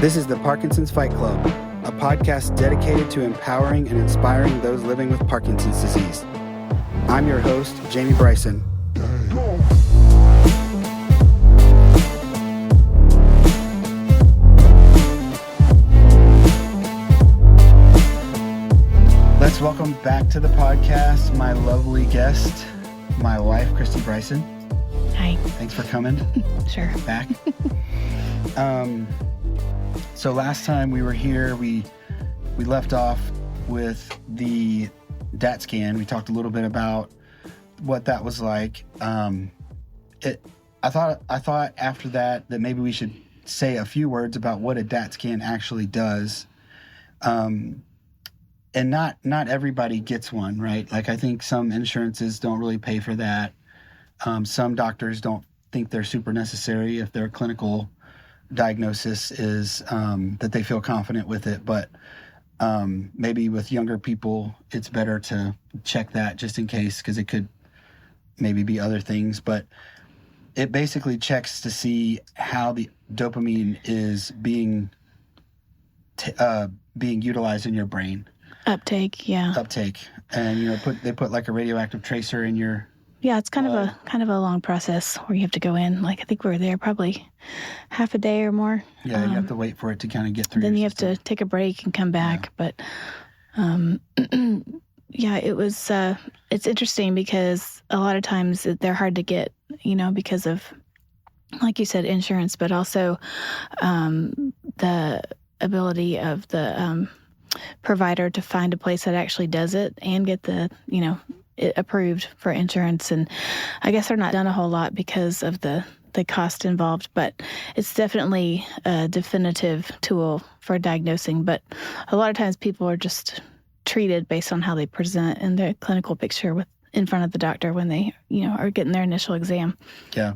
This is the Parkinson's Fight Club, a podcast dedicated to empowering and inspiring those living with Parkinson's disease. I'm your host, Jamie Bryson. Let's welcome back to the podcast my lovely guest, my wife, Christy Bryson. Hi. Thanks for coming. Sure. Back. So last time we were here, we left off with the DaTscan. We talked a little bit about what that was like. I thought after that maybe we should say a few words about what a DaTscan actually does. And not everybody gets one, right? Like I think some insurances don't really pay for that. Some doctors don't think they're super necessary if their clinical diagnosis is that they feel confident with it. But maybe with younger people, it's better to check that just in case, because it could maybe be other things. But it basically checks to see how the dopamine is being utilized in your brain. Uptake, yeah. And they put like a radioactive tracer in your. Yeah, it's kind of a long process where you have to go in. Like I think we were there probably half a day or more. Yeah, you have to wait for it to kind of get through. Then you have to take a break and come back. Yeah. But yeah, it was. It's interesting because a lot of times they're hard to get, because of, like you said, insurance, but also the ability of the provider to find a place that actually does it and get the, it approved for insurance. And I guess they're not done a whole lot because of the cost involved, but it's definitely a definitive tool for diagnosing. But a lot of times people are just treated based on how they present in their clinical picture in front of the doctor when they, are getting their initial exam. Yeah.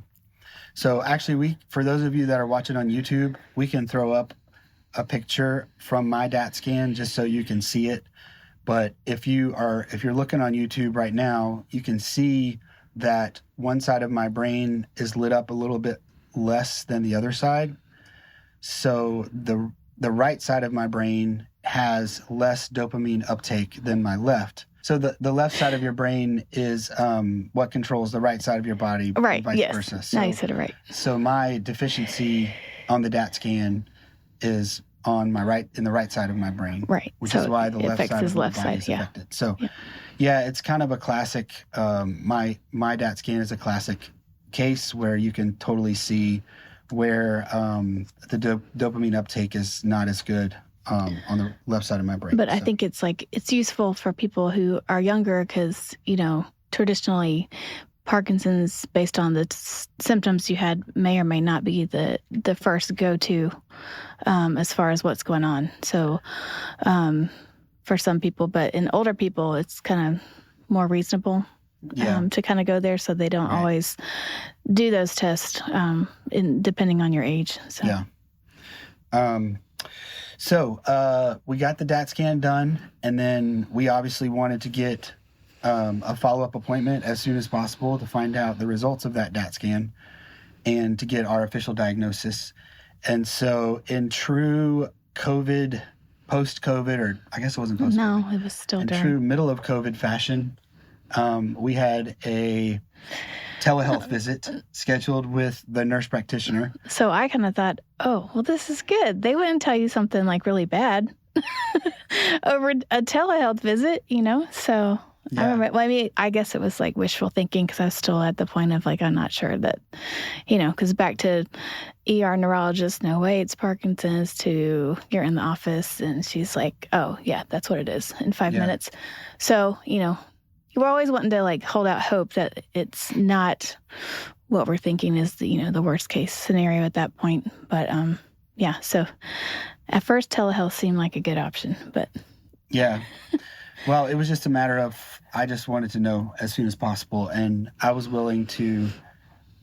So actually for those of you that are watching on YouTube, we can throw up a picture from my DaTscan just so you can see it. But if you're looking on YouTube right now, you can see that one side of my brain is lit up a little bit less than the other side. So the right side of my brain has less dopamine uptake than my left. So the left side of your brain is what controls the right side of your body, right? Vice Yes. versa. So, now you said it right. So my deficiency on the DaTscan is on in the right side of my brain, right? Which so is why the left side of my body is affected. So, yeah, it's kind of a classic. My DaTscan is a classic case where you can totally see where the dopamine uptake is not as good on the left side of my brain. But I think it's useful for people who are younger because traditionally Parkinson's, based on the symptoms you had, may or may not be the first go-to as far as what's going on. So for some people, but in older people, it's kind of more reasonable to kind of go there, so they don't always do those tests depending on your age. So. Yeah. So we got the DaTscan done, and then we obviously wanted to get a follow-up appointment as soon as possible to find out the results of that DaTscan and to get our official diagnosis. And so in true COVID, post-COVID, or I guess it wasn't post-COVID. No, it was still during. In true middle of COVID fashion, we had a telehealth visit scheduled with the nurse practitioner. So I kind of thought, oh, well, this is good. They wouldn't tell you something like really bad over a telehealth visit, so... Yeah. I remember, I guess it was like wishful thinking because I was still at the point of I'm not sure that, because back to ER neurologist, no way, it's Parkinson's, to you're in the office and she's like, oh, yeah, that's what it is in 5 minutes. So, you were always wanting to hold out hope that it's not what we're thinking is the worst case scenario at that point. But, so at first telehealth seemed like a good option, but. Yeah. Well, it was just a matter of I just wanted to know as soon as possible, and I was willing to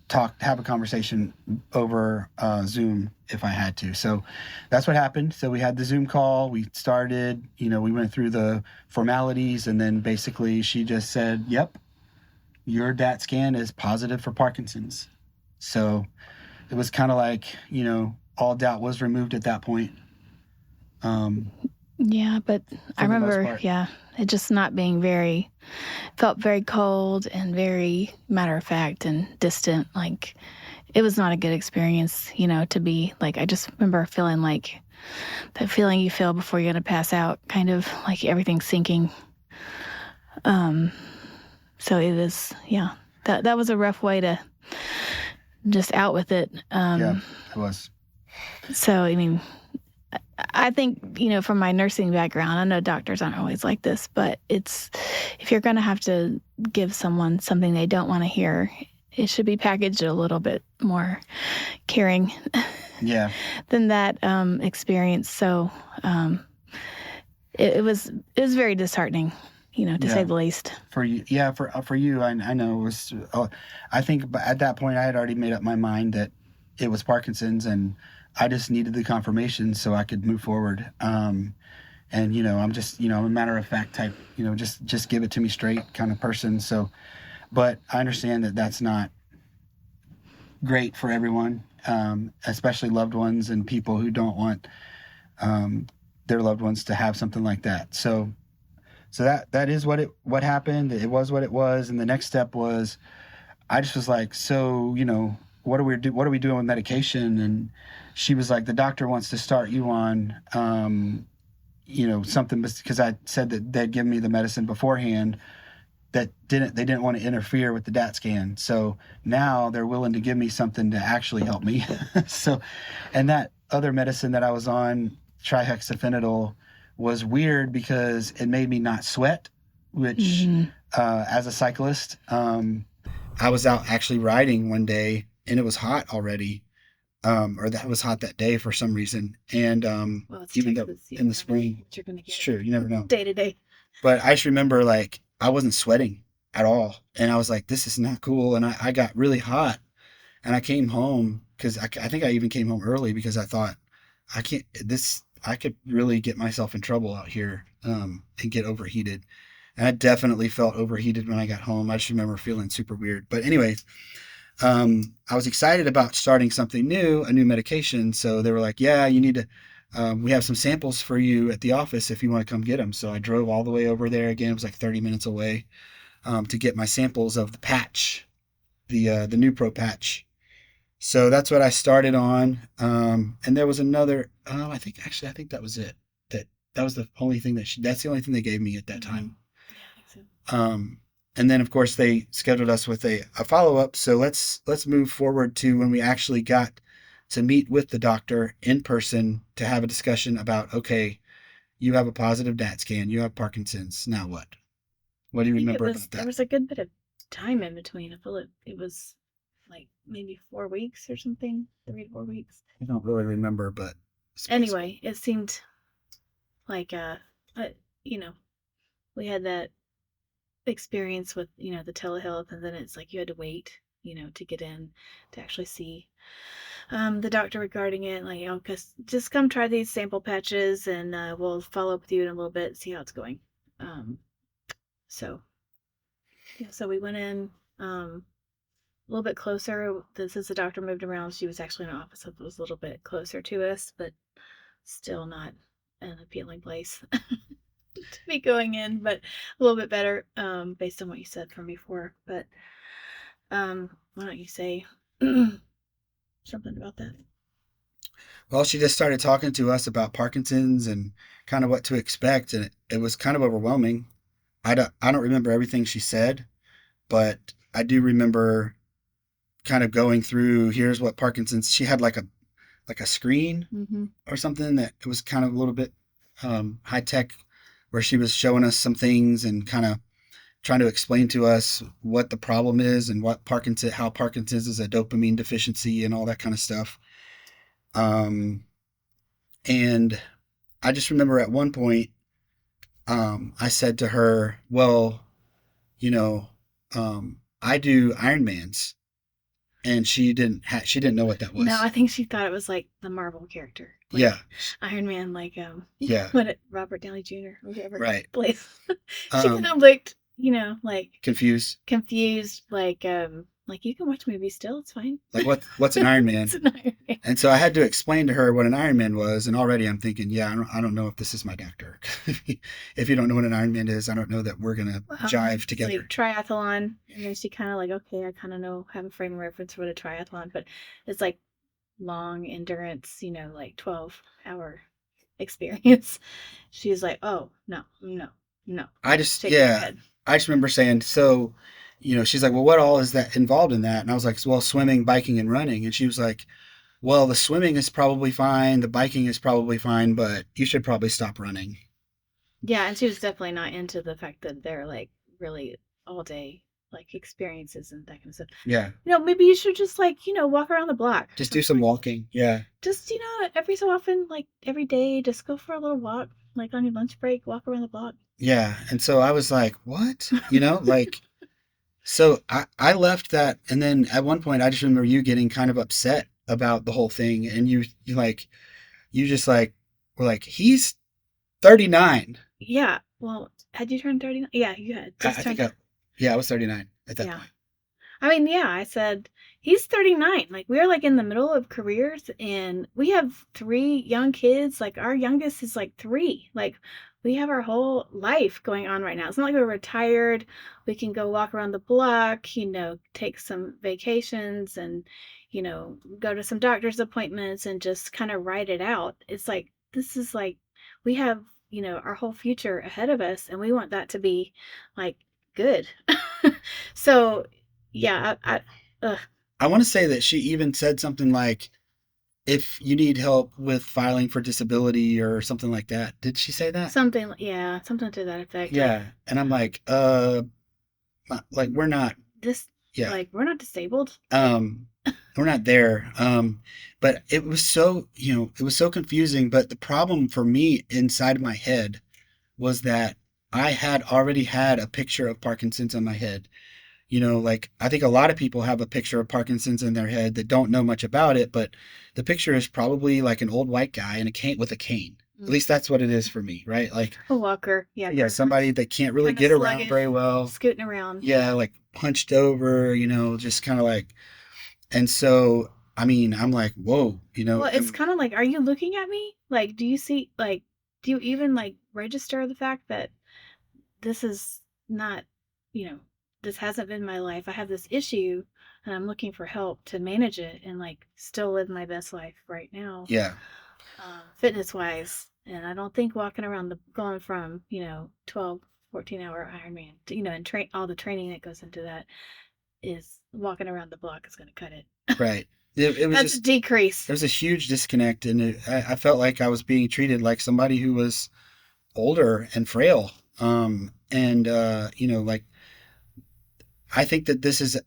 have a conversation over Zoom if I had to. So that's what happened. So we had the Zoom call. We started, we went through the formalities, and then basically she just said, yep, your DaTscan is positive for Parkinson's. So it was kind of like, all doubt was removed at that point. Yeah, but I remember, it just not being felt very cold and very matter of fact and distant. Like, it was not a good experience, to be like, I just remember feeling like that feeling you feel before you're going to pass out, kind of like everything's sinking. So it was, that was a rough way to just out with it. Yeah, it was. So, I mean, I think, from my nursing background, I know doctors aren't always like this, but if you're going to have to give someone something they don't want to hear, it should be packaged a little bit more caring than that experience. So it was very disheartening, to say the least. For you, for you, I know it was. I think at that point I had already made up my mind that it was Parkinson's, and I just needed the confirmation so I could move forward. And I'm just I'm a matter of fact type, just give it to me straight kind of person. So, but I understand that that's not great for everyone, especially loved ones and people who don't want their loved ones to have something like that. So that is what happened. It was what it was. And the next step was, I just was like, so, what are we doing with medication? And she was like, the doctor wants to start you on, something, because I said that they'd given me the medicine beforehand that they didn't want to interfere with the DaTscan. So now they're willing to give me something to actually help me. So, and that other medicine that I was on, trihexafenadol, was weird because it made me not sweat, which, as a cyclist, I was out actually riding one day and it was hot already, or that was hot that day for some reason. And even though in the spring, it's true, you never know. Day to day. But I just remember, like, I wasn't sweating at all. And I was like, this is not cool. And I got really hot. And I came home because I think I even came home early because I thought, I could really get myself in trouble out here and get overheated. And I definitely felt overheated when I got home. I just remember feeling super weird. But anyways, I was excited about starting something new, a new medication. So they were like, yeah, you need to, we have some samples for you at the office if you want to come get them. So I drove all the way over there. Again, it was like 30 minutes away to get my samples of the patch, the Nupro patch. So that's what I started on. And there was another, I think that was it. That was the only thing that's the only thing they gave me at that time. Yeah, I think so. And then of course they scheduled us with a follow-up. So let's move forward to when we actually got to meet with the doctor in person to have a discussion about, okay, you have a positive DaTscan, you have Parkinson's. Now what? What do you remember about that? There was a good bit of time in between. I feel it was like maybe 4 weeks or something, 3 to 4 weeks. I don't really remember, but anyway, it seemed like we had that experience with the telehealth, and then it's like you had to wait to get in to actually see the doctor regarding it, like, just come try these sample patches and we'll follow up with you in a little bit, see how it's going. So we went in a little bit closer. Since the doctor moved around, she was actually in an office that was a little bit closer to us, but still not an appealing place to be going in, but a little bit better based on what you said from before. But why don't you say something about that? Well, she just started talking to us about Parkinson's and kind of what to expect, and it was kind of overwhelming. I don't remember everything she said, but I do remember kind of going through, here's what Parkinson's, she had like a screen or something that it was kind of a little bit high tech, where she was showing us some things and kind of trying to explain to us what the problem is and how Parkinson's is a dopamine deficiency and all that kind of stuff. And I just remember at one point, I said to her, well, I do Ironmans. And she didn't know what that was. No, I think she thought it was like the Marvel character. Like yeah. Iron Man, like Robert Downey Jr. or whatever. Right. Plays. She kind of looked, like confused, like Like, you can watch movies still. It's fine. Like, what's an Ironman? It's an Ironman. And so I had to explain to her what an Ironman was, and already I'm thinking, yeah, I don't know if this is my doctor. If you don't know what an Ironman is, I don't know that we're gonna jive together. Like triathlon, and then she kind of like, okay, I kind of know, have a frame of reference for the triathlon, but it's like long endurance, like 12-hour experience. She's like, oh, no, no, no. I just, Shake your yeah, head. I just remember saying, so, she's like, well, what all is that involved in that? And I was like, well, swimming, biking, and running. And she was like, well, the swimming is probably fine, the biking is probably fine, but you should probably stop running. Yeah, and she was definitely not into the fact that they're like really all day like experiences and that kind of stuff. Yeah, Maybe you should just like, walk around the block. just do some walking. Yeah, Just, every so often, like every day, just go for a little walk, like on your lunch break, walk around the block. yeah. And so I was like, what? Like, so I left that, and then at one point I just remember you getting kind of upset about the whole thing, and you just like were like, he's 39. Yeah. Well, had you turned 39? Yeah, you had I just think turned. yeah, I was 39 at that Yeah. point. I mean, yeah, I said he's 39. Like, we're like in the middle of careers, and we have 3 young kids. Like, our youngest is like 3. Like, we have our whole life going on right now. It's not like we're retired. We can go walk around the block, take some vacations and, go to some doctor's appointments and just kind of ride it out. It's like, this is like, we have, our whole future ahead of us, and we want that to be like good. So, yeah, ugh. I want to say that she even said something like, if you need help with filing for disability or something like that. Did she say that? Yeah, something to that effect. Yeah. And I'm like, like we're not, This, yeah. like, we're not disabled. We're not there. But it was so, it was so confusing. But the problem for me inside of my head was that I had already had a picture of Parkinson's in my head. Like I think a lot of people have a picture of Parkinson's in their head that don't know much about it, but the picture is probably like an old white guy in a cane with a cane. At least that's what it is for me, right? Like a walker, yeah, yeah, somebody that can't really kinda get around sluggish, very well. scooting around. Yeah, like hunched over, just kind of like. And so, I mean, I'm like, whoa, Well, it's kind of like, are you looking at me? Like, do you see? Like, do you even like register the fact that this is not, you know, this hasn't been my life. I have this issue, and I'm looking for help to manage it and like still live my best life right now, yeah, fitness wise. And I don't think walking around going from 12, 14-hour Ironman to, and train all the training that goes into that is walking around the block is going to cut it. right. It was That's just a decrease. there was a huge disconnect, and I felt like I was being treated like somebody who was older and frail. And like I think that this is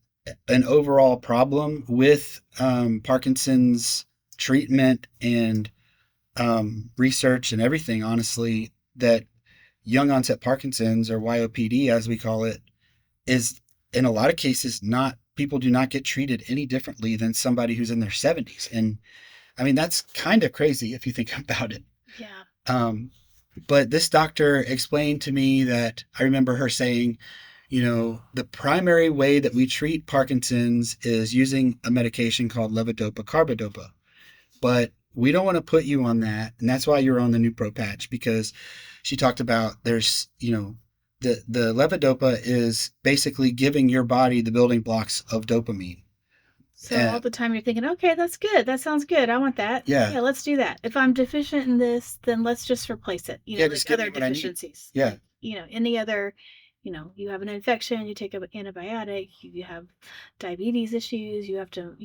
an overall problem with Parkinson's treatment and research and everything. Honestly, that young onset Parkinson's, or YOPD as we call it, is in a lot of cases not people do not get treated any differently than somebody who's in their 70s. And I mean, that's kind of crazy if you think about it. Yeah. But this doctor explained to me that I remember her saying, the primary way that we treat Parkinson's is using a medication called levodopa carbidopa. But we don't want to put you on that. And that's why you're on the Nupro patch, because she talked about there's, the levodopa is basically giving your body the building blocks of dopamine. So all the time you're thinking, okay, that's good. That sounds good. I want that. Yeah. Yeah, let's do that. If I'm deficient in this, then let's just replace it. Yeah, Like just give me other what I need. deficiencies. Yeah. Any other, you have an infection, you take an antibiotic, you have diabetes issues, you have to,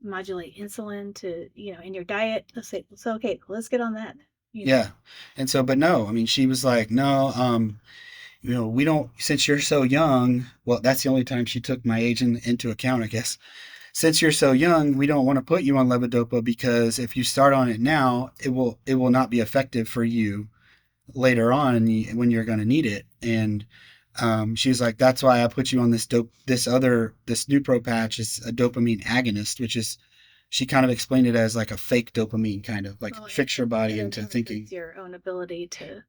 modulate insulin to, in your diet. Let's say, so okay, let's get on that. Yeah. And so, but no, I mean, she was like, no, we don't, since you're so young, well, that's the only time she took my age into account, I guess. Since you're so young, we don't want to put you on levodopa, because if you start on it now, it will not be effective for you later on when you're going to need it. And she was like, that's why I put you on this Nupro patch is a dopamine agonist, which is, she kind of explained it as like a fake dopamine, kind of like tricks your body into thinking your own ability to,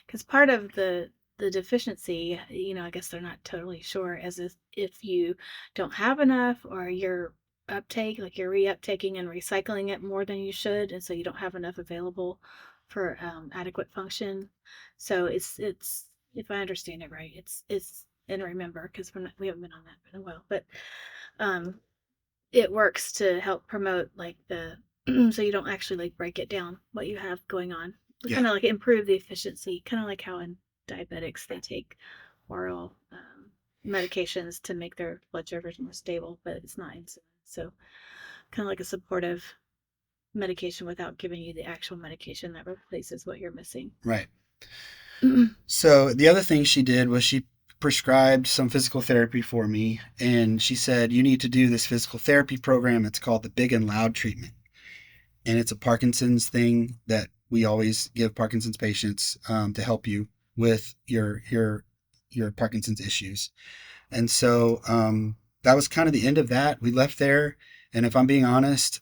because part of the the deficiency, I guess they're not totally sure, as if you don't have enough, or your uptake, like you're reuptaking and recycling it more than you should, and so you don't have enough available for adequate function. So it's if I understand it right, it's and remember, because we haven't been on that in a while, but um, it works to help promote like the so you don't actually like break it down what you have going on. Yeah. Kind of like improve the efficiency, kind of like how in diabetics they take oral medications to make their blood sugars more stable, but it's not insulin. So kind of like a supportive medication without giving you the actual medication that replaces what you're missing. Right. So the other thing she did was she prescribed some physical therapy for me, and she said, you need to do this physical therapy program. It's called the Big and Loud treatment. And it's a Parkinson's thing that we always give Parkinson's patients to help you with your Parkinson's issues. And so that was kind of the end of that. We left there, and if I'm being honest,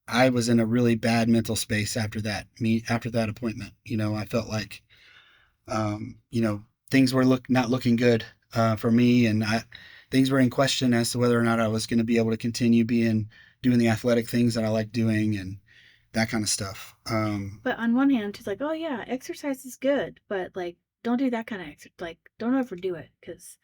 I was in a really bad mental space after that. After that appointment, I felt like things were not looking good for me, and things were in question as to whether or not I was going to be able to continue doing the athletic things that I like doing and that kind of stuff. But on one hand, she's like, "Oh yeah, exercise is good, but like, don't do that kind of exercise. Like, don't overdo it, because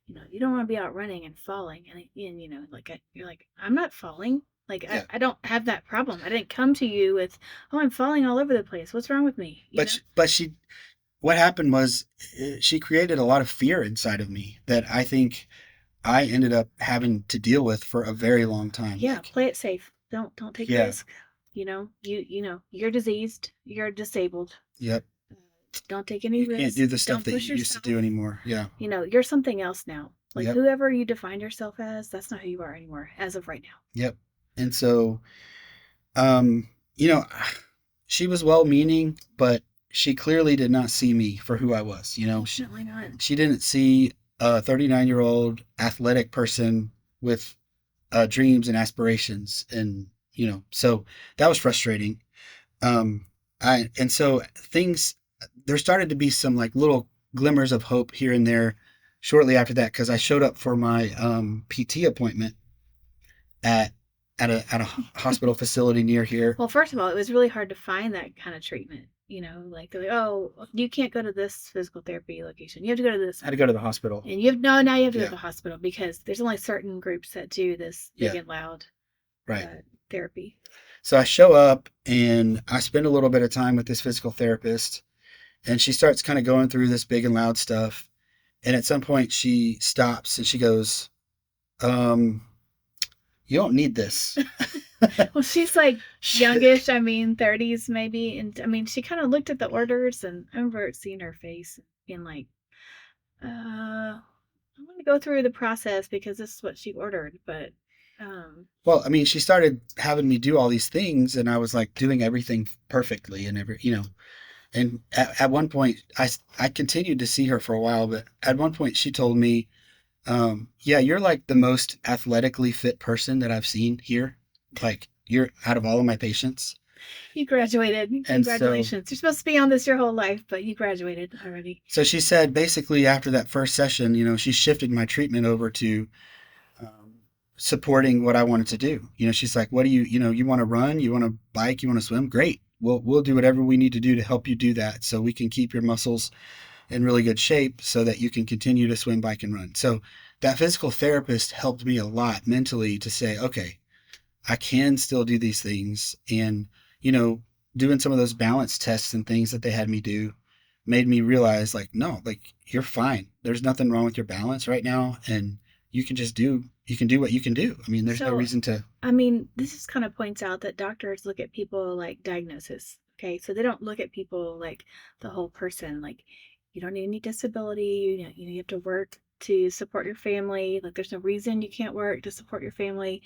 you don't want to be out running and falling." And you're like, "I'm not falling. Like, Yeah. I don't have that problem. I didn't come to you with, oh, I'm falling all over the place. What's wrong with me?" What happened was she created a lot of fear inside of me that I think I ended up having to deal with for a very long time. Yeah, play it safe. Don't take risk. You're diseased. You're disabled. Yep. Don't take any You risk. can't do the stuff Don't that you used to do anymore. Yeah. You're something else now. Like, Yep. whoever you defined yourself as, that's not who you are anymore, as of right now. Yep. And so, um, you know, she was well-meaning, but she clearly did not see me for who I was. Definitely not. She didn't see a 39-year-old athletic person with dreams and aspirations, and so that was frustrating. And so there started to be some like little glimmers of hope here and there shortly after that, because I showed up for my PT appointment at a hospital facility near here. Well, first of all, it was really hard to find that kind of treatment. Like they're like, "Oh, you can't go to this physical therapy location. You have to go to this." I had to go to the hospital. And now you have to go Yeah. to the hospital, because there's only certain groups that do this big and loud Right. therapy. So I show up and I spend a little bit of time with this physical therapist, and she starts kind of going through this big and loud stuff. And at some point she stops and she goes, you don't need this. Well, she's like youngish, 30s maybe. And she kind of looked at the orders, and I remember seeing her face being like, I'm going to go through the process because this is what she ordered. But, Well, she started having me do all these things, and I was like doing everything perfectly and and at one point I continued to see her for a while, but at one point she told me, yeah, you're like the most athletically fit person that I've seen here. Like, you're out of all of my patients. You graduated. And Congratulations. You're supposed to be on this your whole life, but you graduated already. So she said basically after that first session, she shifted my treatment over to supporting what I wanted to do. She's like, what do you want to run? You want to bike? You want to swim? Great. We'll do whatever we need to do to help you do that, so we can keep your muscles in really good shape so that you can continue to swim, bike, and run. So that physical therapist helped me a lot mentally to say, okay, I can still do these things. And, doing some of those balance tests and things that they had me do made me realize, like, no, like, you're fine. There's nothing wrong with your balance right now. And you can do what you can do. There's no reason to. This just kind of points out that doctors look at people like diagnosis. Okay. So they don't look at people like the whole person. Like, you don't need any disability. You have to work to support your family. Like, there's no reason you can't work to support your family.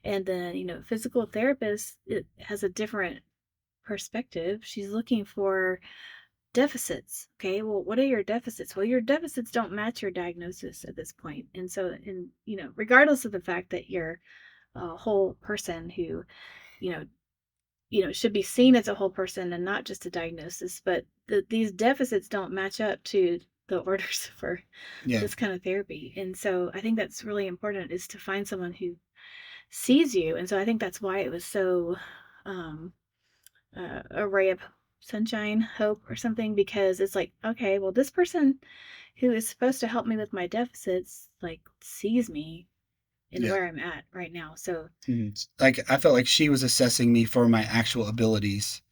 And then, physical therapist, it has a different perspective. She's looking for deficits. Okay, well, what are your deficits? Well, your deficits don't match your diagnosis at this point. And so, regardless of the fact that you're a whole person who, should be seen as a whole person and not just a diagnosis, but these deficits don't match up to the orders for Yeah. this kind of therapy. And so I think that's really important, is to find someone who sees you. And so I think that's why it was so um, a ray of sunshine, hope, or something, because it's like, okay, well, this person who is supposed to help me with my deficits, like, sees me in Yeah. where I'm at right now. So, Like I felt like she was assessing me for my actual abilities.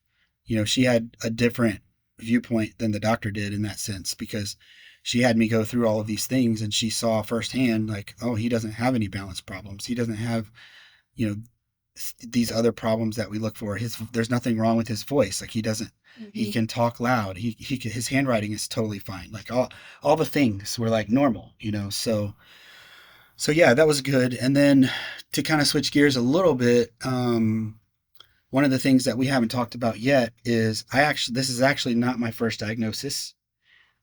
She had a different viewpoint than the doctor did in that sense, because she had me go through all of these things and she saw firsthand, like, oh, he doesn't have any balance problems. He doesn't have, you know, these other problems that we look for. There's nothing wrong with his voice. Like he mhm. can talk loud. His handwriting is totally fine. Like all the things were like normal, so yeah, that was good. And then to kind of switch gears a little bit, one of the things that we haven't talked about yet is this is actually not my first diagnosis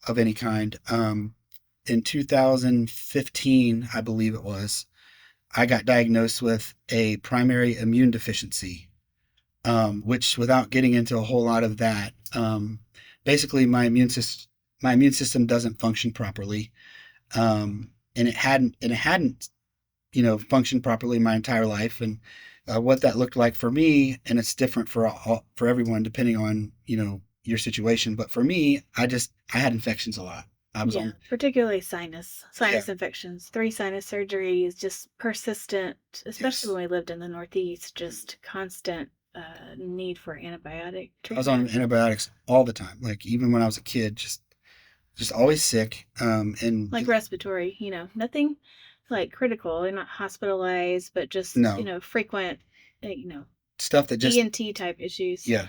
of any kind. In 2015, I believe it was, I got diagnosed with a primary immune deficiency, which, without getting into a whole lot of that, basically my immune system doesn't function properly, and it hadn't functioned properly my entire life. And what that looked like for me, and it's different for everyone depending on your situation. But for me, I had infections a lot. I was Yeah, on. particularly Yeah. sinus infections, 3 sinus surgeries, just persistent, especially Yes. when we lived in the Northeast, just constant need for antibiotic I was on treatment. antibiotics all the time, like even when I was a kid, just always sick. And Like respiratory, nothing like critical. They're not hospitalized, but just, no frequent, you know, stuff that just ENT type issues. yeah,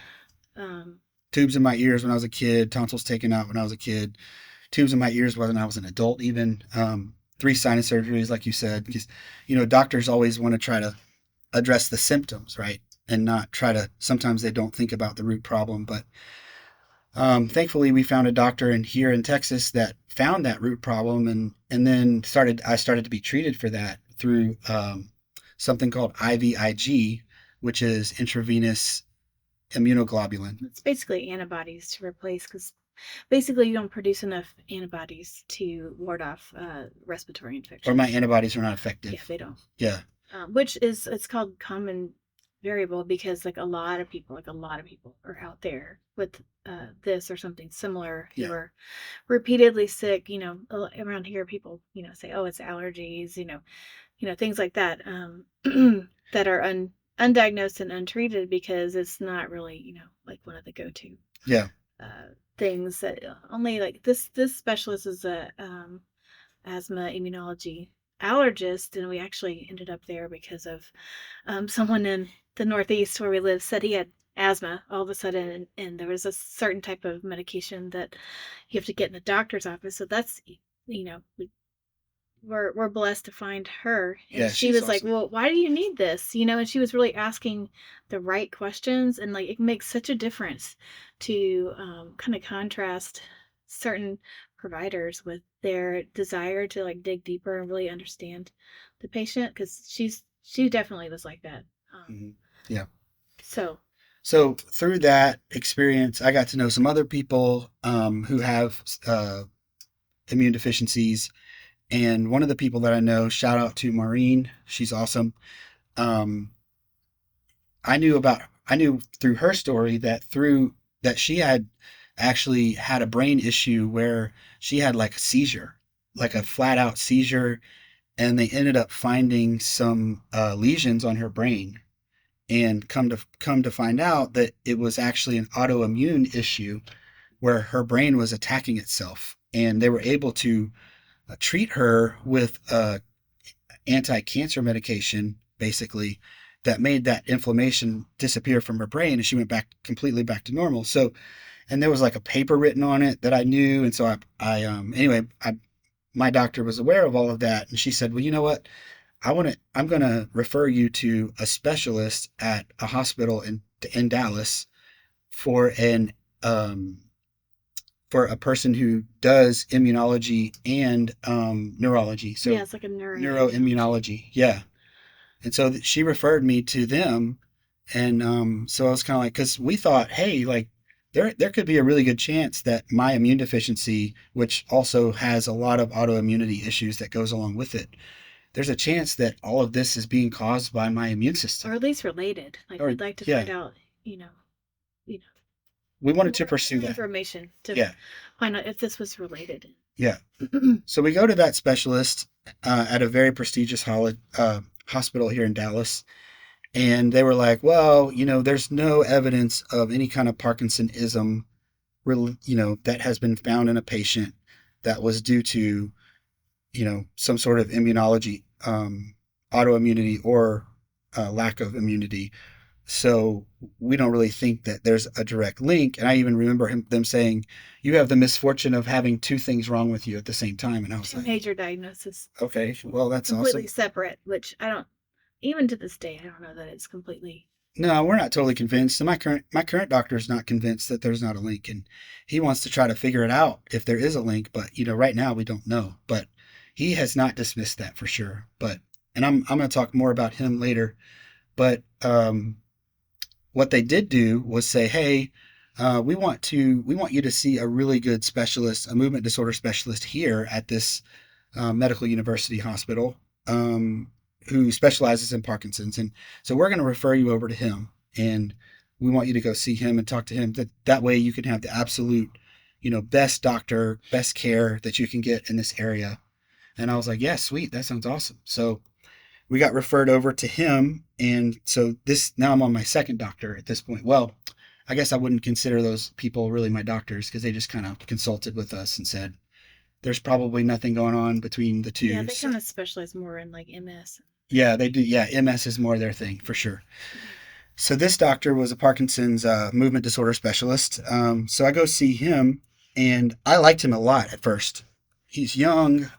Um, tubes in my ears when I was a kid, tonsils taken out when I was a kid, tubes in my ears when I was an adult, even 3 sinus surgeries, like you said, because doctors always want to try to address the symptoms, right, and not try to. Sometimes they don't think about the root problem, but thankfully we found a doctor here in Texas that found that root problem, and then I started to be treated for that through something called IVIG, which is intravenous immunoglobulin, it's basically antibodies to replace, because basically you don't produce enough antibodies to ward off respiratory or my infections. antibodies are not Yeah, effective. they don't. Yeah. Which is, it's called common variable, because like a lot of people are out there with this or something similar, who Yeah. are repeatedly sick. Around here, people say, oh, it's allergies, things like that, that are undiagnosed and untreated, because it's not really like one of the go-to Yeah. things, that only like this specialist is a asthma immunology allergist, and we actually ended up there because of someone in the Northeast where we live said he had asthma all of a sudden, and there was a certain type of medication that you have to get in the doctor's office. So that's, you know we're blessed to find her. And Yeah. she She's was like, awesome. well, why do you need this? And she was really asking the right questions, and like, it makes such a difference to kind of contrast certain providers with their desire to like dig deeper and really understand the patient, because she definitely was like that. Hmm. Yeah. So So through that experience, I got to know some other people who have immune deficiencies. And one of the people that I know, shout out to Maureen, she's awesome. Um, I knew through her story that she had actually had a brain issue where she had like a seizure, like a flat out seizure, and they ended up finding some lesions on her brain, and come to find out that it was actually an autoimmune issue where her brain was attacking itself, and they were able to treat her with anti-cancer medication, basically, that made that inflammation disappear from her brain, and she went back completely back to normal. So, and there was like a paper written on it that I knew, and so anyway, my doctor was aware of all of that, and she said, well, you know what, I'm going to refer you to a specialist at a hospital in Dallas for an um, for a person who does immunology and neurology. yeah, So it's like a neuroimmunology. neuroimmunology. Yeah. And so she referred me to them. And so I was kind of like, because we thought, hey, like, there could be a really good chance that my immune deficiency, which also has a lot of autoimmunity issues that goes along with it, there's a chance that all of this is being caused by my immune system. Or at least related. Like, Or we'd like to yeah, find out, you know, we wanted to pursue more that. information to Yeah, find out if this was related. yeah. So we go to that specialist at a very prestigious hospital here in Dallas, and they were like, "Well, there's no evidence of any kind of Parkinsonism, that has been found in a patient that was due to, some sort of immunology, autoimmunity, or lack of immunity. So we don't really think that there's a direct link." And I even remember them saying, "You have the misfortune of having two things wrong with you at the same time." And I was Two like, major diagnoses, "Okay, well, that's completely awesome." separate, which I don't, even to this day, I don't know that it's completely. No, we're not totally convinced. And my current doctor is not convinced that there's not a link, and he wants to try to figure it out if there is a link. But right now we don't know. But he has not dismissed that for sure. But and I'm going to talk more about him later. But what they did do was say, "Hey, we want you to see a really good specialist, a movement disorder specialist here at this medical university hospital, who specializes in Parkinson's, and so we're going to refer you over to him, and we want you to go see him and talk to him. That way you can have the absolute, best doctor, best care that you can get in this area." And I was like, "Yeah, sweet, that sounds awesome." So we got referred over to him, and so this now I'm on my second doctor at this point. Well, I guess I wouldn't consider those people really my doctors, because they just kind of consulted with us and said there's probably nothing going on between the two. Yeah, they kind of specialize more in like MS. Yeah, they do. Yeah, MS is more their thing for sure. So this doctor was a Parkinson's movement disorder specialist. So I go see him, and I liked him a lot at first. He's young,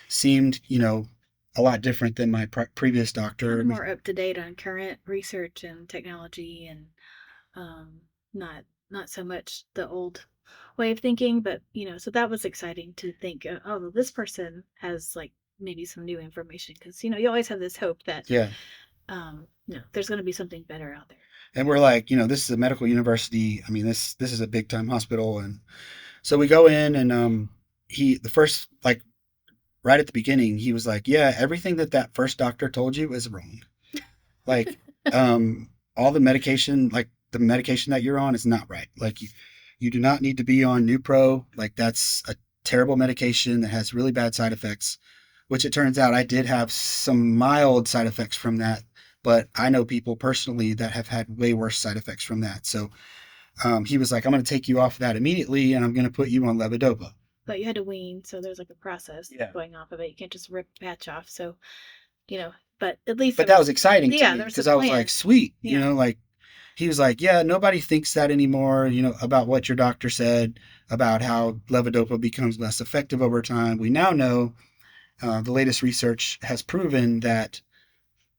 seemed, a lot different than my previous doctor. More up to date on current research and technology, and not so much the old way of thinking. But so that was exciting to think, oh, this person has like maybe some new information, because you always have this hope that Yeah. there's going to be something better out there. And we're like, this is a medical university. I mean, this is a big time hospital, and so we go in, and the first, like, right at the beginning, he was like, "Yeah, everything that first doctor told you is wrong. Like, all the medication, like the medication that you're on, is not right. Like, you do not need to be on Nupro. Like, that's a terrible medication that has really bad side effects." Which it turns out I did have some mild side effects from that, but I know people personally that have had way worse side effects from that. So he was like, "I'm going to take you off that immediately, and I'm going to put you on levodopa." But you had to wean, so there's like a process going off of it. You can't just rip patch off. So, but at least. But that was exciting to me, there's because a I was plan. like, sweet, Yeah. like, he was like, "Yeah, nobody thinks that anymore, about what your doctor said about how levodopa becomes less effective over time. We now know, the latest research has proven that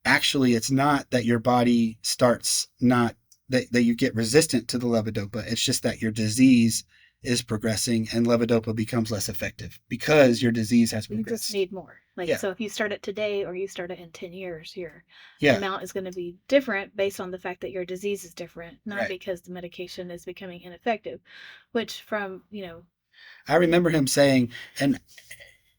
actually it's not that your body starts not that you get resistant to the levodopa. It's just that your disease is progressing, and levodopa becomes less effective because your disease has You progressed." just need more. Like, Yeah. so if you start it today or you start it in 10 years, your Yeah. amount is going to be different based on the fact that your disease is different, not Right. because the medication is becoming ineffective, which from, I remember him saying, and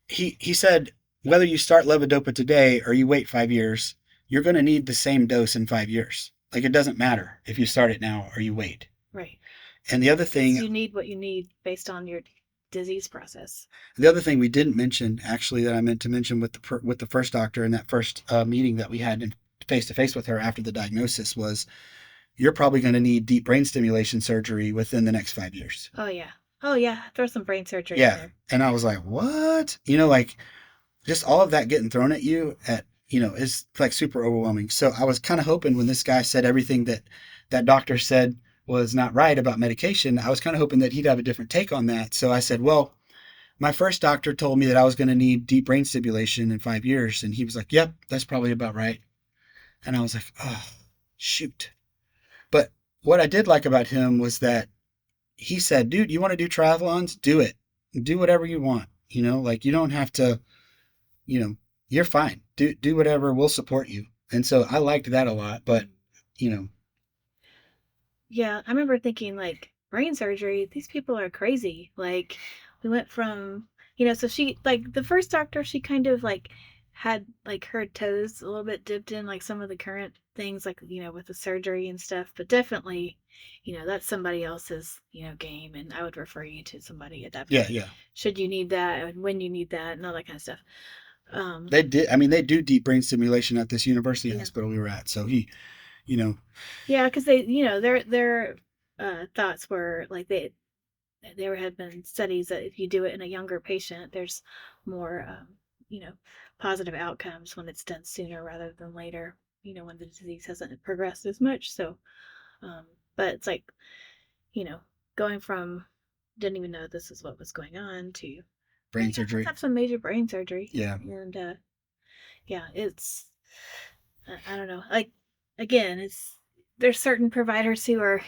he said, whether you start levodopa today or you wait 5 years, you're going to need the same dose in 5 years. Like, it doesn't matter if you start it now or you wait. right. And the other thing, You need what you need based on your disease process. the other thing we didn't mention, actually, that I meant to mention with the first doctor in that first meeting that we had face to face with her after the diagnosis, was you're probably going to need deep brain stimulation surgery within the next 5 years. Oh yeah. Oh yeah. Throw some brain surgery in Yeah. there. And I was like, what? Like, just all of that getting thrown at you is like super overwhelming. So I was kind of hoping, when this guy said everything that doctor said was not right about medication, I was kind of hoping that he'd have a different take on that. So I said, "Well, my first doctor told me that I was going to need deep brain stimulation in 5 years." And he was like, "Yep, that's probably about right." And I was like, "Oh, shoot." But what I did like about him was that he said, "Dude, you want to do triathlons? Do it. Do whatever you want. Like, you don't have to, you're fine. Do whatever. We'll support you." And so I liked that a lot. But, Yeah, I remember thinking like brain surgery, these people are crazy. Like we went from, so she like the first doctor, she kind of like had like her toes a little bit dipped in like some of the current things like, with the surgery and stuff, but definitely, that's somebody else's, game and I would refer you to somebody at that Yeah, point. yeah. Should you need that and when you need that and all that kind of stuff. Um They did. I mean, they do deep brain stimulation at this university yeah. hospital we were at. So he, you know, Yeah, because they, their thoughts were like there had been studies that if you do it in a younger patient, there's more, you know, positive outcomes when it's done sooner rather than later. When the disease hasn't progressed as much. So, um, but it's like, you know, going from didn't even know this is what was going on to, oh brain yeah, let's surgery. have some major brain surgery. Yeah, And yeah, it's I don't know. Like again, it's there's certain providers who are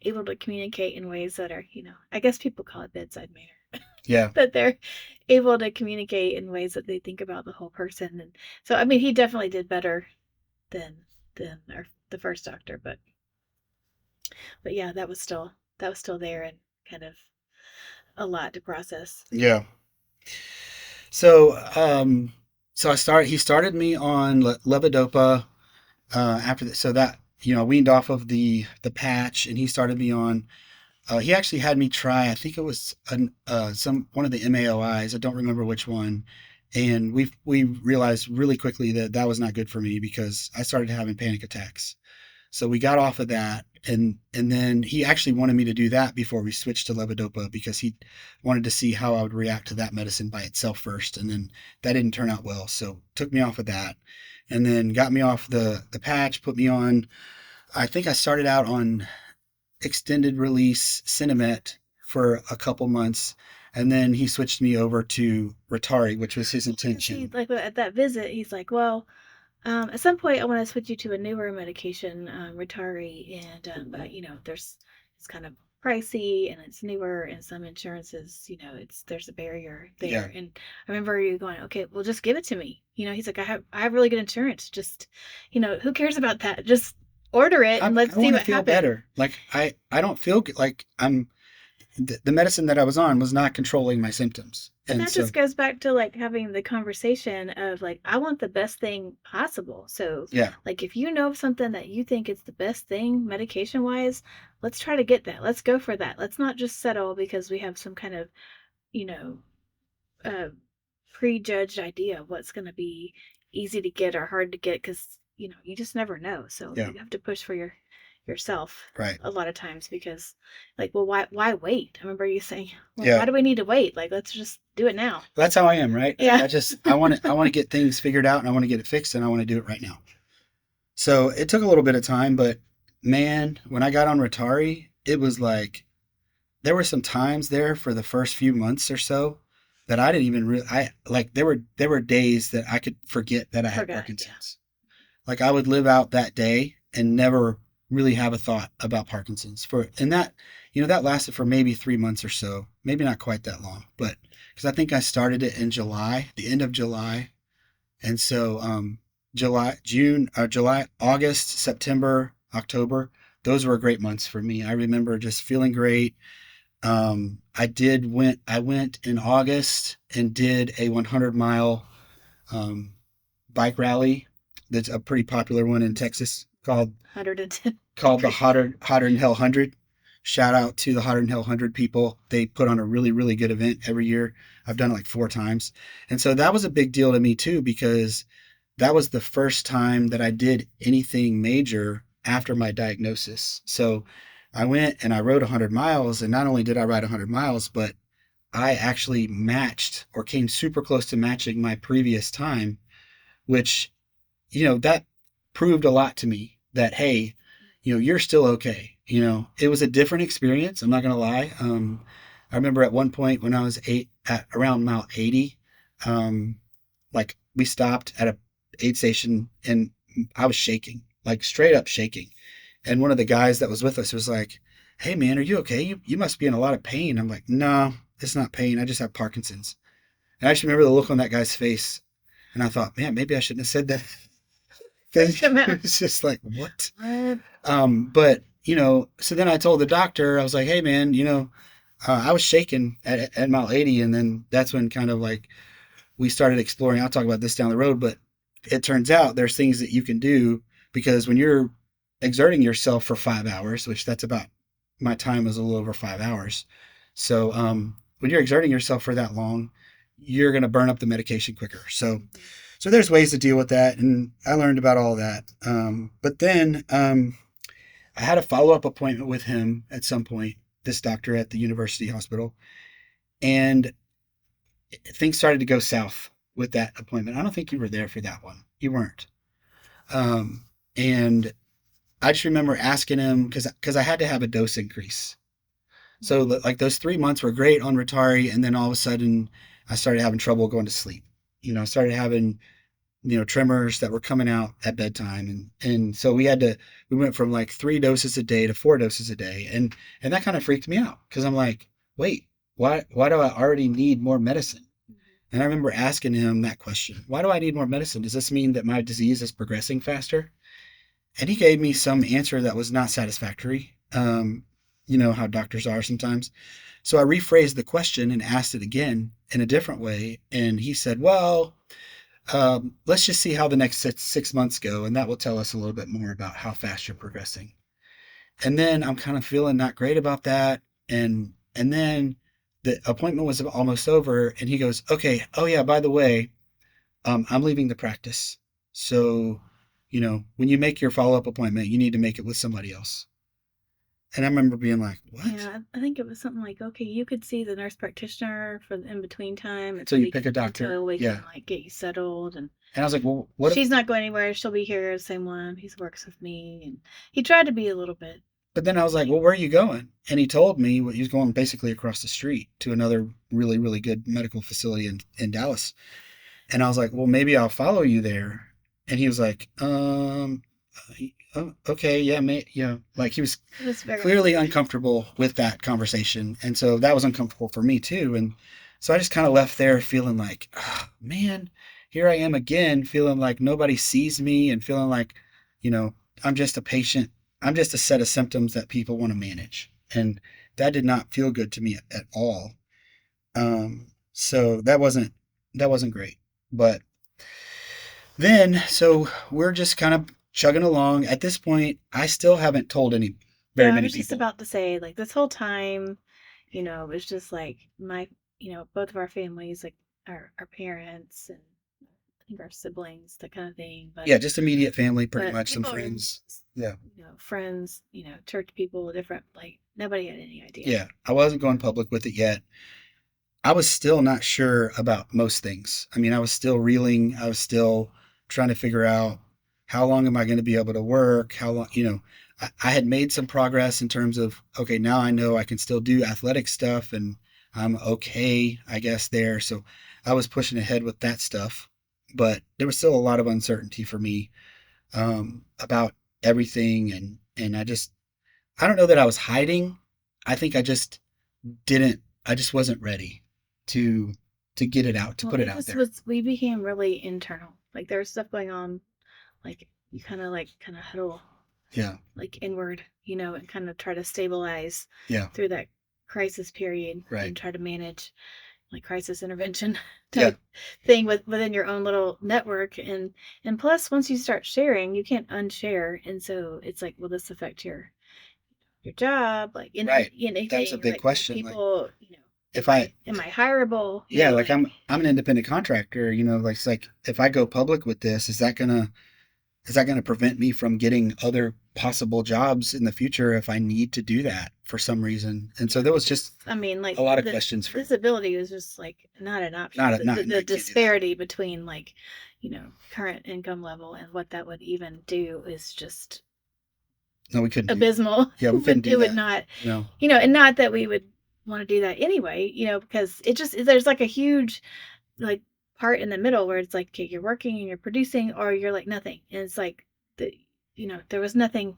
able to communicate in ways that are, I guess people call it bedside manner, yeah, that they're able to communicate in ways that they think about the whole person. And so, I mean, he definitely did better than the first doctor, but yeah, that was still there and kind of a lot to process. yeah. So, so he started me on levodopa after that. So that weaned off of the patch, and he started me on. He actually had me try. I think it was one of the MAOIs. I don't remember which one. And we realized really quickly that that was not good for me because I started having panic attacks. So we got off of that, and then he actually wanted me to do that before we switched to levodopa because he wanted to see how I would react to that medicine by itself first, and then that didn't turn out well. So took me off of that, and then got me off the patch, put me on. I think I started out on extended release Cinemet for a couple months, and then he switched me over to Ritari, which was his See, intention. like at that visit, he's like, well, at some point, I want to switch you to a newer medication, Ritari, and but it's kind of pricey and it's newer, and some insurances, there's a barrier Yeah, there. And I remember you going, okay, well, just give it to me. He's like, I have really good insurance. Just, who cares about that? Just order it and let's I see want to what feel happens. better. Like I don't feel like the medicine that I was on was not controlling my symptoms. But And that so, just goes back to like having the conversation of like, I want the best thing possible. So, yeah, like, if you know of something that you think is the best thing medication wise, let's try to get that. Let's go for that. Let's not just settle because we have some kind of, you know, uh, prejudged idea of what's going to be easy to get or hard to get because, you just never know. So yeah, you have to push for yourself right. a lot of times because like, well, why wait? I remember you saying, well, Yeah. why do we need to wait? Like, let's just do it now. That's how I am, right? Yeah. I want to get things figured out and I want to get it fixed and I want to do it right now. So it took a little bit of time, but man, when I got on Rotari, it was like there were some times there for the first few months or so that I didn't even really I like there were days that I could forget that I had Forgot. Yeah. Parkinson's. Like I would live out that day and never really have a thought about Parkinson's and that that lasted for maybe 3 months or so, maybe not quite that long, but because I think I started it in July, the end of July, and so July, August, September, October, those were great months for me. I remember just feeling great. I went in August and did a 100-mile um, bike rally. That's a pretty popular one in Texas 110. called the Hotter than Hell 100. Shout out to the Hotter than Hell 100 people. They put on a really, really good event every year. I've done it like 4 times. And so that was a big deal to me too, because that was the first time that I did anything major after my diagnosis. So I went and I rode 100 miles. And not only did I ride 100 miles, but I actually matched or came super close to matching my previous time, which that proved a lot to me that, hey, you're still okay. It was a different experience. I'm not going to lie. I remember at one point when I was at around mile 80, um, like we stopped at a aid station and I was shaking, like straight up shaking. And one of the guys that was with us was like, hey man, are you okay? You must be in a lot of pain. I'm like, no, it's not pain. I just have Parkinson's. And I actually remember the look on that guy's face. And I thought, man, maybe I shouldn't have said that. Because Freaked him out. it's just like, what? What? But so then I told the doctor, I was like, hey man, I was shaking at mile 80. And then that's when kind of like we started exploring. I'll talk about this down the road, but it turns out there's things that you can do because when you're exerting yourself for 5 hours, which that's about my time was a little over 5 hours. So when you're exerting yourself for that long, you're going to burn up the medication quicker. So there's ways to deal with that, and I learned about all that. But then I had a follow up appointment with him at some point. This doctor at the university hospital, and things started to go south with that appointment. I don't think you were there for that one. You weren't. And I just remember asking him because I had to have a dose increase. So like those 3 months were great on Ritari, and then all of a sudden I started having trouble going to sleep. I started having tremors that were coming out at bedtime, and so we went from like 3 doses a day to 4 doses a day, and that kind of freaked me out because I'm like, wait, why do I already need more medicine? And I remember asking him that question, why do I need more medicine? Does this mean that my disease is progressing faster? And he gave me some answer that was not satisfactory. You know how doctors are sometimes. So I rephrased the question and asked it again in a different way. And he said, well, let's just see how the next 6 months go. And that will tell us a little bit more about how fast you're progressing. And then I'm kind of feeling not great about that. And then the appointment was almost over. And he goes, okay, oh yeah, by the way, I'm leaving the practice. So, when you make your follow-up appointment, you need to make it with somebody else. And I remember being like, what? Yeah, I think it was something like, okay, you could see the nurse practitioner for the in-between time. So you pick a doctor. Until we Yeah. can like get you settled. And I was like, well, what she's not going anywhere. She'll be here, the same one. He works with me. And he tried to be a little bit. But then I was like, well, where are you going? And he told me he was going basically across the street to another really, really good medical facility in Dallas. And I was like, well, maybe I'll follow you there. And he was like, okay, yeah, yeah. Like he was clearly uncomfortable with that conversation. And so that was uncomfortable for me too. And so I just kind of left there feeling like, oh, man, here I am again, feeling like nobody sees me and feeling like, I'm just a patient. I'm just a set of symptoms that people want to manage. And that did not feel good to me at all. So that wasn't great. But then, so we're just kind of chugging along. At this point, I still haven't told very many people. I was just about to say, like, this whole time, it was just like both of our families, like our parents and I think our siblings, that kind of thing. But yeah, just immediate family, pretty much, some friends. Yeah. Friends, church people, different, like, nobody had any idea. Yeah, I wasn't going public with it yet. I was still not sure about most things. I mean, I was still reeling. I was still trying to figure out how long am I going to be able to work? How long, I had made some progress in terms of, okay, now I know I can still do athletic stuff and I'm okay, I guess, there. So I was pushing ahead with that stuff, but there was still a lot of uncertainty for me about everything. And I don't know that I was hiding. I think I just wasn't ready to get it out, to put it out there. We became really internal. Like there was stuff going on, like you kind of huddle, yeah, like inward, and kind of try to stabilize, yeah, through that crisis period, right, and try to manage like crisis intervention type thing within your own little network, and plus once you start sharing, you can't unshare, and so it's like, will this affect your job? Like, right, that's a big question. People, like, am I hireable? Yeah, like I'm an independent contractor. Like it's like if I go public with this, is that gonna prevent me from getting other possible jobs in the future if I need to do that for some reason? And so there was just, a lot of questions. Disability was just like not an option. The disparity between like, current income level and what that would even do is just no, we couldn't abysmal. Yeah, we couldn't do that. It would not, no, and not that we would want to do that anyway, because there's like a huge like part in the middle where it's like, okay, you're working and you're producing, or you're like nothing, and it's like there was nothing.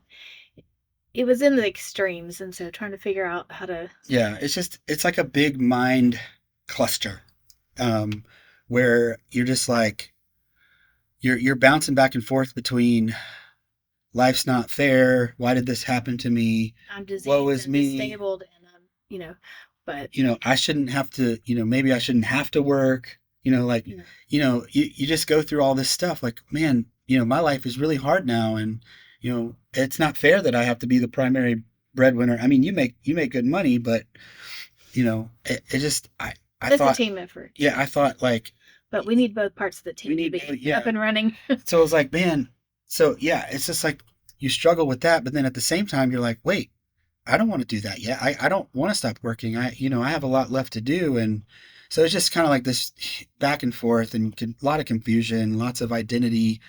It was in the extremes, and so trying to figure out how to it's like a big mind cluster, where you're just like you're bouncing back and forth between life's not fair. Why did this happen to me? I'm Woe diseased is and me. disabled, and but I shouldn't have to, maybe I shouldn't have to work. Like, yeah, you just go through all this stuff. Like, man, my life is really hard now, and it's not fair that I have to be the primary breadwinner. I mean, you make good money, but it just I it's a thought, team effort. yeah, I thought like But we need both parts of the we team to need, be yeah. up and running. So it was like, man, so yeah, it's just like you struggle with that, but then at the same time, you're like, wait, I don't want to do that yet. I don't want to stop working. I have a lot left to do. And so it's just kind of like this back and forth and a lot of confusion, lots of identity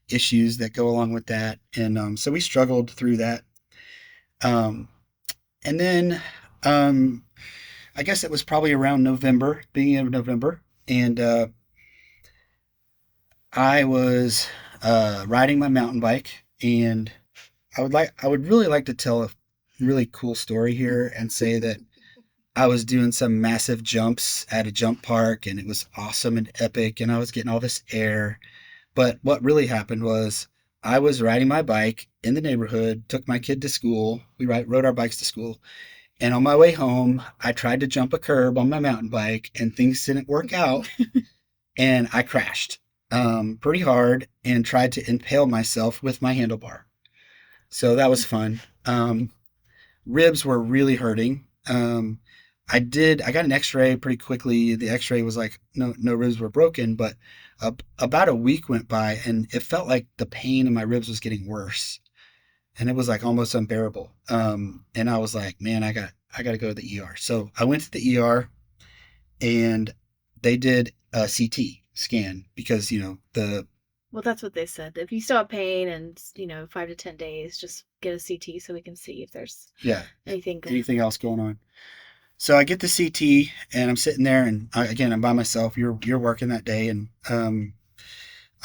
issues that go along with that. And so we struggled through that. Um, and then I guess it was probably around November, beginning of November. And I was riding my mountain bike, and I would really like to tell a really cool story here and say that I was doing some massive jumps at a jump park, and it was awesome and epic, and I was getting all this air. But what really happened was I was riding my bike in the neighborhood, took my kid to school. We rode our bikes to school. And on my way home, I tried to jump a curb on my mountain bike, and things didn't work out. And I crashed pretty hard and tried to impale myself with my handlebar. So that was fun. Ribs were really hurting. I got an x-ray pretty quickly. The x-ray was like, no ribs were broken, but about a week went by and it felt like the pain in my ribs was getting worse. And it was like almost unbearable. And I was like, man, I got to go to the ER. So I went to the ER and they did a CT scan because, Well, that's what they said. If you still have pain and 5 to 10 days, just get a CT so we can see if there's yeah, anything going anything else going on. So I get the CT and I'm sitting there and again, I'm by myself. You're working that day. And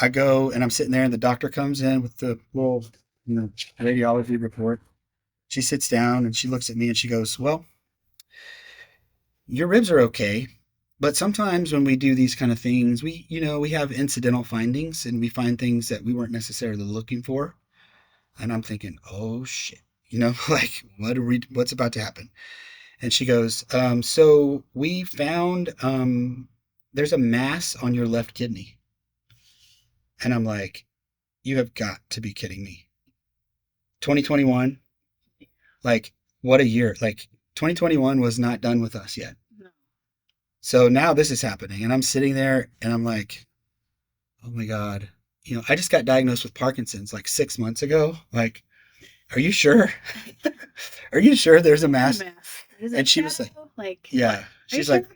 I go and I'm sitting there and the doctor comes in with the little, radiology report. She sits down and she looks at me and she goes, well, your ribs are okay. But sometimes when we do these kind of things, we have incidental findings and we find things that we weren't necessarily looking for. And I'm thinking, oh shit, like what's about to happen? And she goes, so we found there's a mass on your left kidney. And I'm like, you have got to be kidding me. 2021, like what a year. Like 2021 was not done with us yet. on. So now this is happening. And I'm sitting there and I'm like, oh my God. I just got diagnosed with Parkinson's like 6 months ago. Like, are you sure? Are you sure there's a mass? And she was like, yeah. She's like,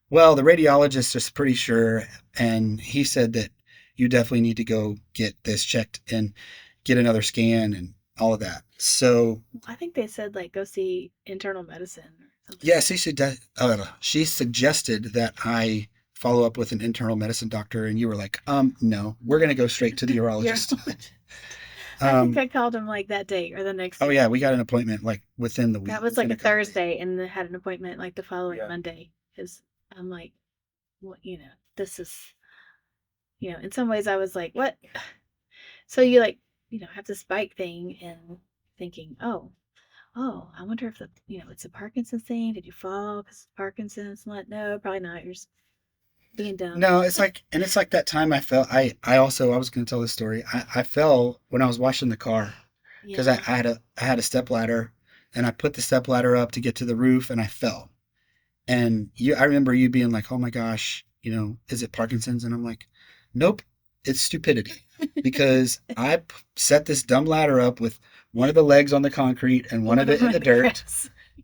well, the radiologist is pretty sure. And he said that you definitely need to go get this checked and get another scan and all of that. So I think they said like go see internal medicine or something. yeah, she suggested that I follow up with an internal medicine doctor, and you were like, no, we're gonna go straight to the urologist. I think I called him like that day or the next Oh day. yeah, we got an appointment like within the week. That was like a Thursday, and then had an appointment like the following Monday. Because I'm like, what, this is, in some ways I was like, what? So you like, have this bike thing and thinking, oh, I wonder if it's a Parkinson's thing. Did you fall because Parkinson's? No, probably not. You're just being dumb. No, it's like that time I fell. I was going to tell this story. I fell when I was washing the car because I had a step ladder and I put the step ladder up to get to the roof and I fell. And I remember you being like, oh my gosh, is it Parkinson's? And I'm like, nope, it's stupidity because I set this dumb ladder up with one of the legs on the concrete and one of it in the dirt.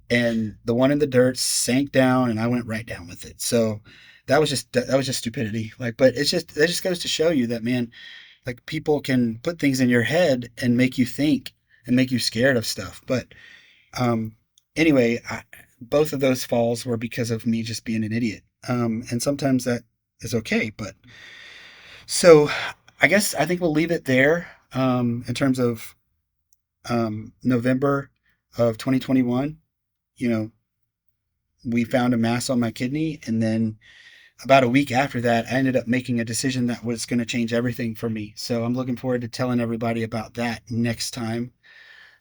And the one in the dirt sank down and I went right down with it. So that was just stupidity. Like, but it just goes to show you that, man, like people can put things in your head and make you think and make you scared of stuff. But anyway, both of those falls were because of me just being an idiot. And sometimes that is okay. But so I think we'll leave it there in terms of November of 2021. We found a mass on my kidney, and then about a week after that, I ended up making a decision that was going to change everything for me. So I'm looking forward to telling everybody about that next time.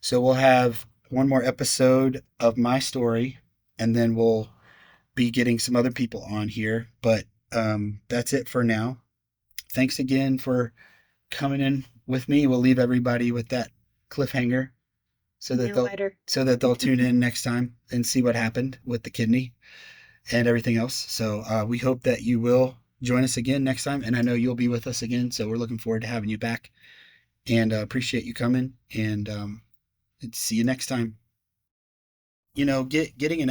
So we'll have one more episode of my story, and then we'll be getting some other people on here. But that's it for now. Thanks again for coming in with me. We'll leave everybody with that cliffhanger so that they'll tune in next time and see what happened with the kidney and everything else. So we hope that you will join us again next time, and I know you'll be with us again. So we're looking forward to having you back, and appreciate you coming. And see you next time. You know, getting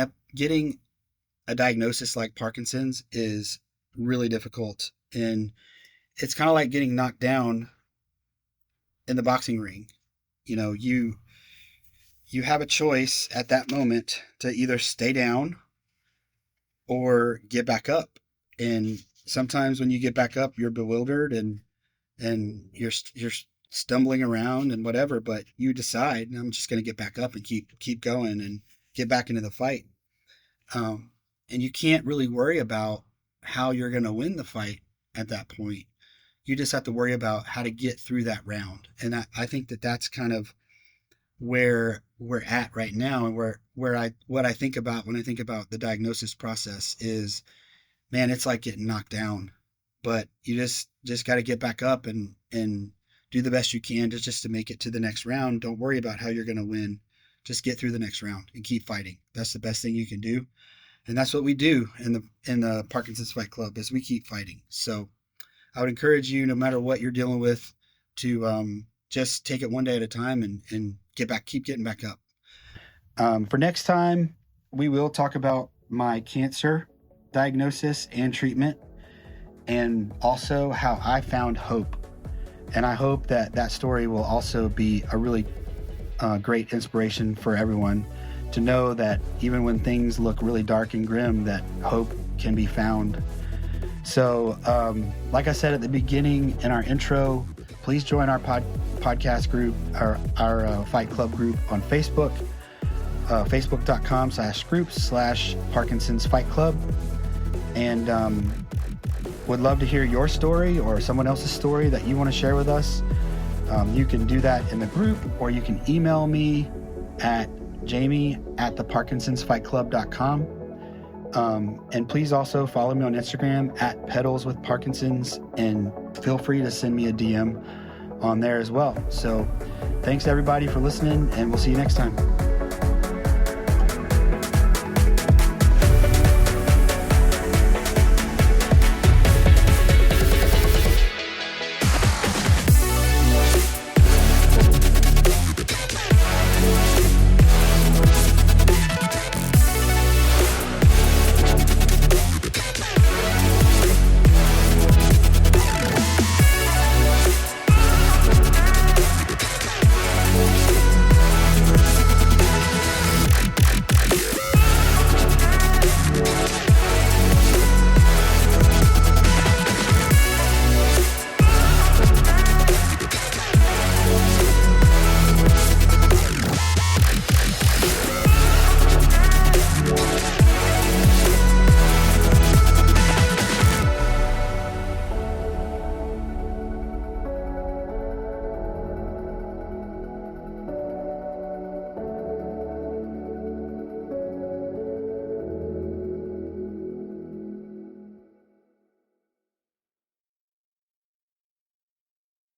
a diagnosis like Parkinson's is really difficult, and it's kind of like getting knocked down in the boxing ring. You know, you have a choice at that moment to either stay down or get back up. And sometimes when you get back up, you're bewildered and you're stumbling around and whatever, but you decide, I'm just going to get back up and keep going and get back into the fight. And you can't really worry about how you're going to win the fight at that point. You just have to worry about how to get through that round. And I think that that's kind of where we're at right now, and what I think about when I think about the diagnosis process is, man, it's like getting knocked down, but you just got to get back up and do the best you can just to make it to the next round. Don't worry about how you're going to win. Just get through the next round and keep fighting. That's the best thing you can do. And that's what we do in the Parkinson's Fight Club, is we keep fighting. So I would encourage you, no matter what you're dealing with, to just take it one day at a time and keep getting back up. For next time, we will talk about my cancer diagnosis and treatment, and also how I found hope. And I hope that story will also be a really great inspiration for everyone to know that even when things look really dark and grim, that hope can be found. So, like I said at the beginning in our intro, please join our podcast group, our Fight Club group on Facebook, facebook.com/groups/Parkinson's Fight Club. And would love to hear your story or someone else's story that you want to share with us. You can do that in the group, or you can email me at jamie@theparkinsonsfightclub.com. And please also follow me on Instagram at pedalswithparkinsons, and feel free to send me a DM on there as well. So thanks everybody for listening, and we'll see you next time.